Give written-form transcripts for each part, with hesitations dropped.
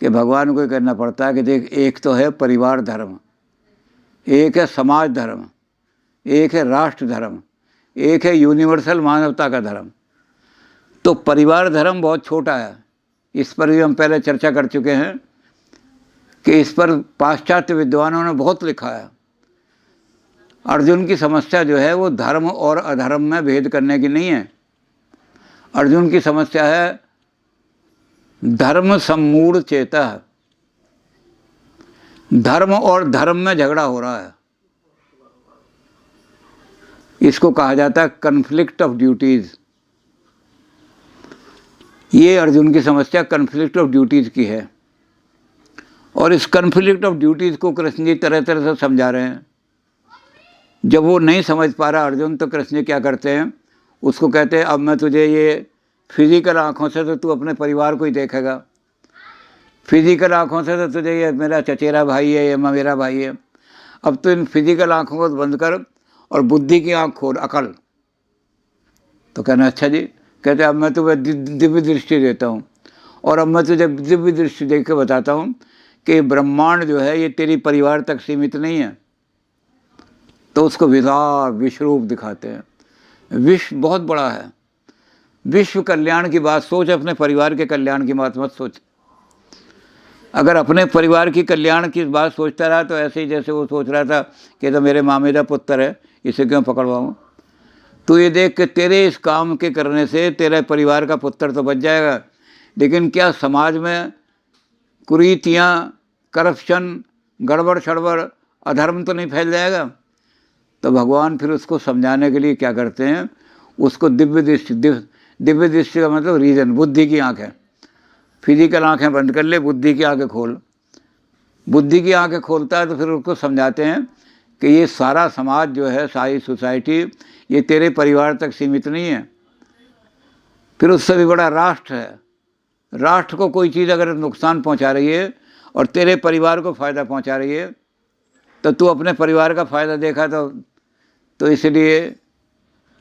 कि भगवान को ये करना पड़ता है कि देख, एक तो है परिवार धर्म, एक है समाज धर्म, एक है राष्ट्र धर्म, एक है यूनिवर्सल मानवता का धर्म। तो परिवार धर्म बहुत छोटा है, इस पर भी हम पहले चर्चा कर चुके हैं कि इस पर पाश्चात्य विद्वानों ने बहुत लिखा है। अर्जुन की समस्या जो है वो धर्म और अधर्म में भेद करने की नहीं है। अर्जुन की समस्या है धर्म सम्मूढ़ चेता, धर्म और धर्म में झगड़ा हो रहा है। इसको कहा जाता है कन्फ्लिक्ट ऑफ ड्यूटीज। ये अर्जुन की समस्या कन्फ्लिक्ट ऑफ ड्यूटीज की है, और इस कन्फ्लिक्ट ऑफ ड्यूटीज को कृष्ण जी तरह तरह से समझा रहे हैं। जब वो नहीं समझ पा रहा अर्जुन, तो कृष्ण जी क्या करते हैं, उसको कहते हैं अब मैं तुझे ये फिजिकल आँखों से तो तू अपने परिवार को ही देखेगा, फिजिकल आँखों से तो तुझे ये मेरा चचेरा भाई है, ये मेरा भाई है। अब तो इन फिजिकल आँखों को बंद कर और बुद्धि की आँख खोल, अकल। तो कहना अच्छा जी। कहते अब मैं तुम्हें दिव्य दृष्टि देता हूँ, और अब मैं तुझे दिव्य दृष्टि देख के बताता हूँ कि ब्रह्मांड जो है ये तेरी परिवार तक सीमित नहीं है। तो उसको विराट विश्वरूप दिखाते हैं। विश्व बहुत बड़ा है, विश्व कल्याण की बात सोच, अपने परिवार के कल्याण की बात मत सोच। अगर अपने परिवार की कल्याण की बात सोचता रहा तो ऐसे ही जैसे वो सोच रहा था कि तो मेरे मामे का पुत्र है, इसे क्यों पकड़वाऊँ। तो ये देख के तेरे इस काम के करने से तेरे परिवार का पुत्र तो बच जाएगा, लेकिन क्या समाज में कुरीतियाँ, करप्शन, गड़बड़ शड़बड़, अधर्म तो नहीं फैल जाएगा। तो भगवान फिर उसको समझाने के लिए क्या करते हैं, उसको दिव्य दृष्टि, दिव्य दृष्टि का मतलब रीजन, बुद्धि की आँखें। फिजिकल आँखें बंद कर ले, बुद्धि की आँखें खोल। बुद्धि की आँखें खोलता है तो फिर उसको समझाते हैं कि ये सारा समाज जो है, सारी सोसाइटी, ये तेरे परिवार तक सीमित नहीं है। फिर उससे भी बड़ा राष्ट्र है। राष्ट्र को कोई चीज़ अगर नुकसान पहुंचा रही है और तेरे परिवार को फ़ायदा पहुंचा रही है, तो तू अपने परिवार का फ़ायदा देखा। तो इसलिए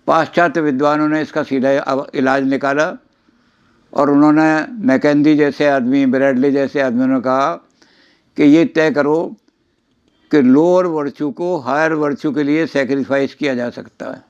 पाश्चात्य विद्वानों ने इसका सीधा इलाज निकाला, और उन्होंने मैकेंजी जैसे आदमी, ब्रैडली जैसे आदमियों ने कहा कि ये तय करो कि लोअर वर्चू को हायर वर्चू के लिए सेक्रीफाइस किया जा सकता है।